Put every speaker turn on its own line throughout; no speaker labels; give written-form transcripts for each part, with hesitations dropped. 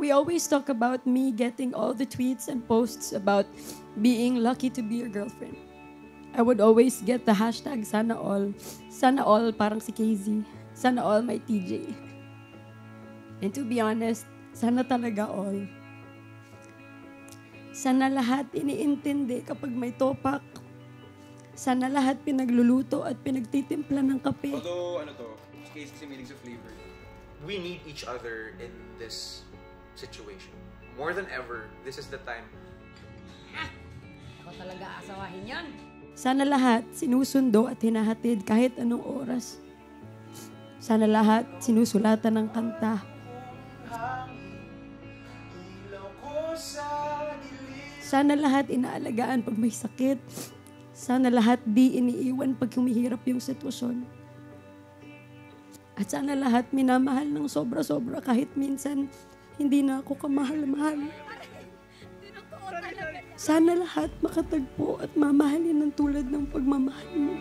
we always talk about me getting all the tweets and posts about being lucky to be your girlfriend. I would always get the hashtag sana all. Sana all parang si KZ. Sana all my TJ. And to be honest, sana talaga all. Sana lahat iniintindi kapag may topak. Sana lahat pinagluluto at pinagtitimpla ng kape.
Although, KZ meaning sa flavor. We need each other in this situation. More than ever, this is the time.
Ako talaga asawahin yan.
Sana lahat sinusundo at hinahatid kahit anong oras. Sana lahat sinusulatan ng kanta. Sana lahat inaalagaan pag may sakit. Sana lahat di iniiwan pag humihirap yung sitwasyon. At sana lahat minamahal ng sobra-sobra kahit minsan hindi na ako kamahal-mahal. Sana lahat makatagpo at mamahalin ng tulad ng pagmamahal mo.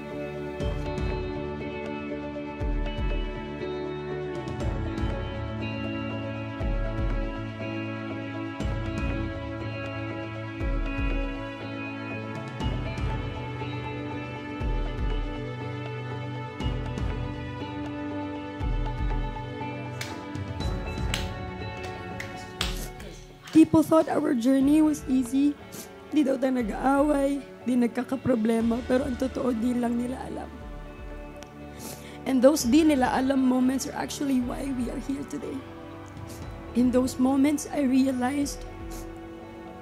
People thought our journey was easy. Di daw tayo nag-aaway, di nagkakaproblema, pero ang totoo di lang nila alam. And those di nila alam moments are actually why we are here today. In those moments, I realized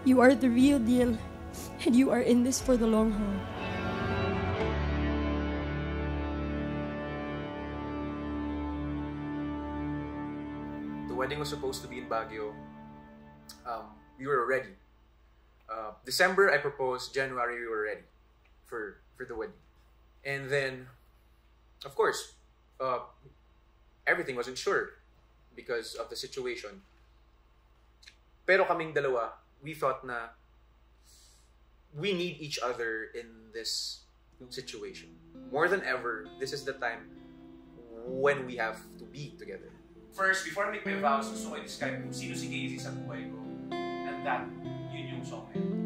you are the real deal and you are in this for the long haul.
The wedding was supposed to be in Baguio. We were ready. December, I proposed. January, we were ready for the wedding. And then, of course, everything wasn't sure because of the situation. Pero kaming dalawa, we thought na we need each other in this situation. More than ever, this is the time when we have to be together.
First, before I make my vows, gusto ko i-describe kung sino si KZ sa buhay ko. And that, yun yung song na yun.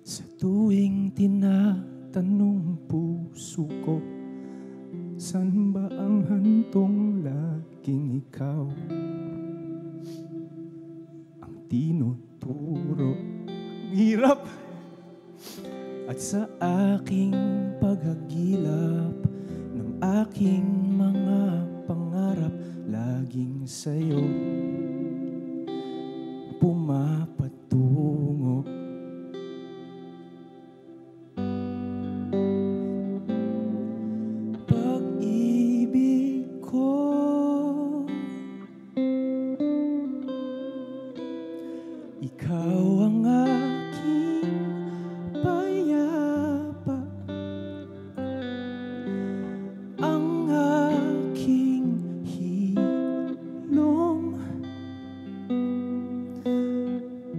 Sa tuwing tinatanong puso ko, saan ba ang hantong laging ikaw? Ang tinuturo, ang hirap. At sa aking paghagilap ng aking mga pangarap, laging sa'yo pumapatungo. Pag-ibig ko, ikaw ang aking payapa, ang aking hilom,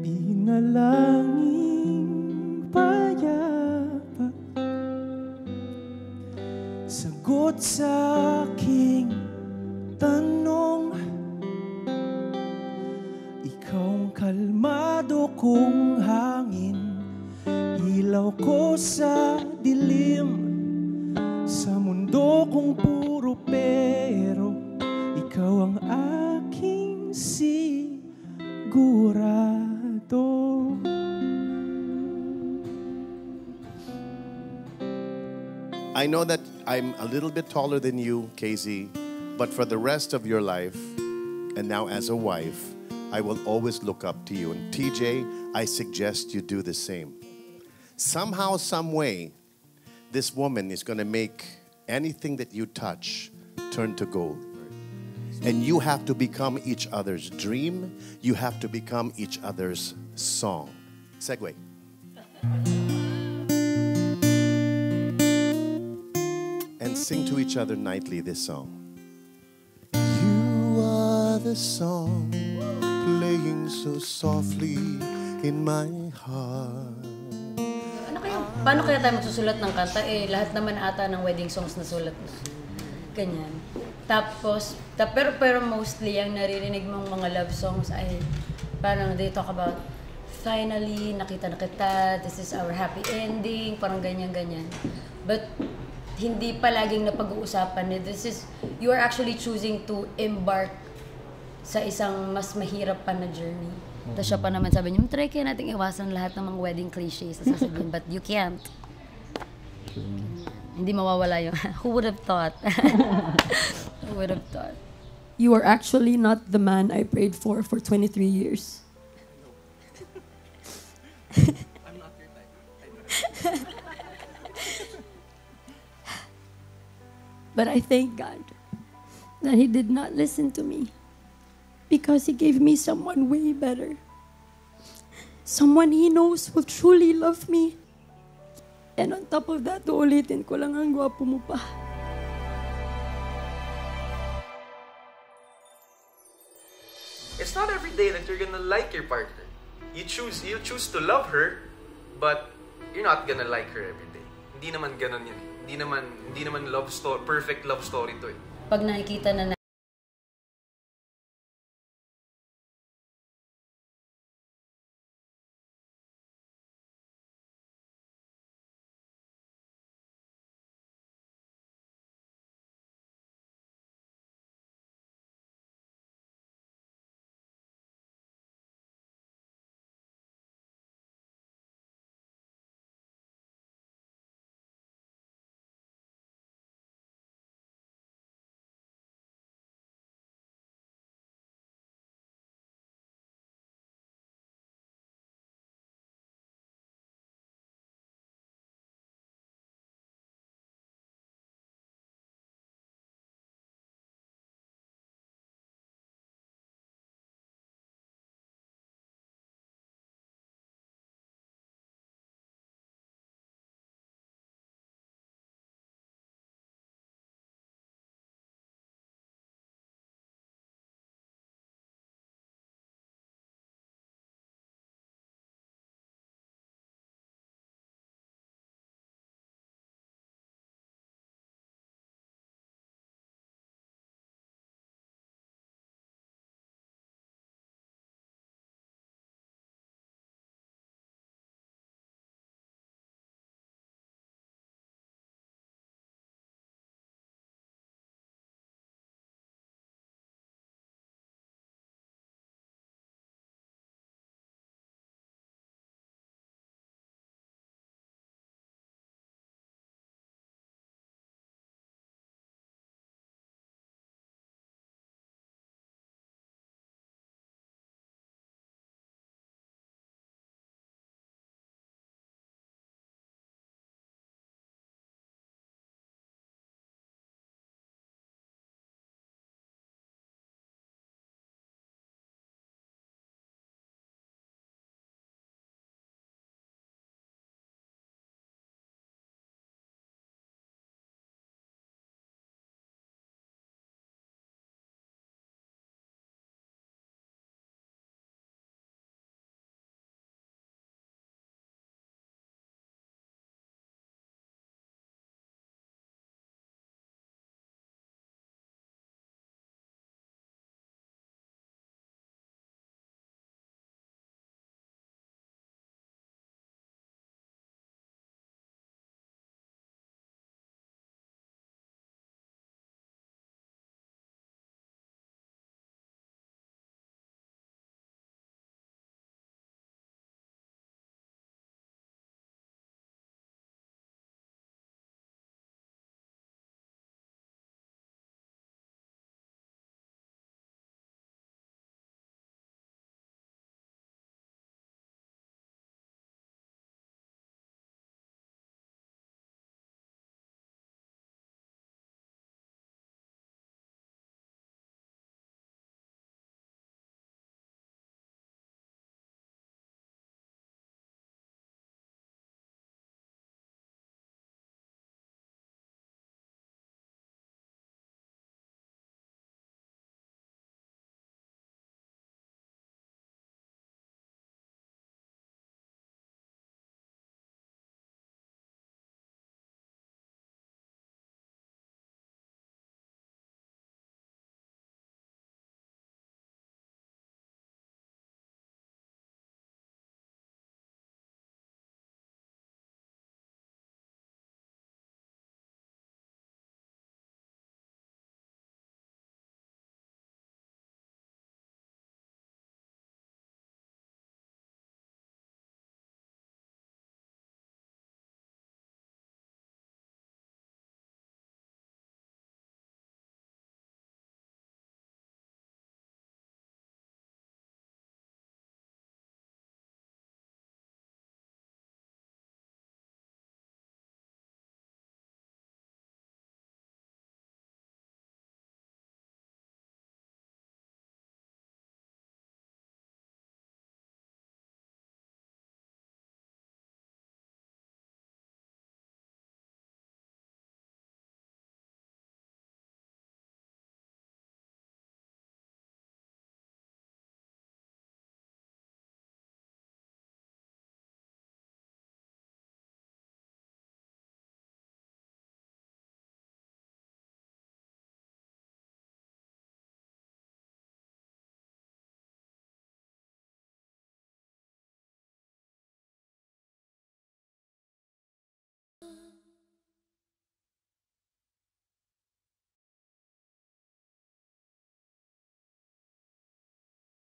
pinalangin payapa, sagot sa aking tanong, ikaw ang kalmado kong hangin, ilaw ko sa dilim, sa mundo kong puro pero, ikaw ang aking sigurado.
I know that I'm a little bit taller than you, KZ, but for the rest of your life, and now as a wife, I will always look up to you. And TJ, I suggest you do the same. Somehow, some way, this woman is going to make anything that you touch turn to gold. And you have to become each other's dream. You have to become each other's song. Segue. And sing to each other nightly this song. You are the song playing so softly in my heart.
Paano kaya tayo magsusulat ng kanta? Eh, lahat naman ata ng wedding songs na sulat. Ganyan. Tapos, pero mostly, ang naririnig mong mga love songs ay parang they talk about, finally, nakita na kita, this is our happy ending, parang ganyan-ganyan. But, hindi palaging napag-uusapan na this is, you are actually choosing to embark sa isang mas mahirap pa na journey. Tapos siya pa naman sabi niya, try kaya natin iwasan lahat ng mga wedding cliches na sasabihin, but you can't. Hindi mawawala yun. Who would have thought? Who would have thought?
You are actually not the man I prayed for 23 years.
I'm not your type.
But I thank God that He did not listen to me because He gave me someone way better. Someone He knows will truly love me. And on top of that, uulitin ko lang, ang gwapo mo pa.
It's not every day that you're gonna like your partner. You choose to love her, but you're not gonna like her every day. Hindi naman ganun yun. Hindi naman perfect love story to eh.
Pag nakikita na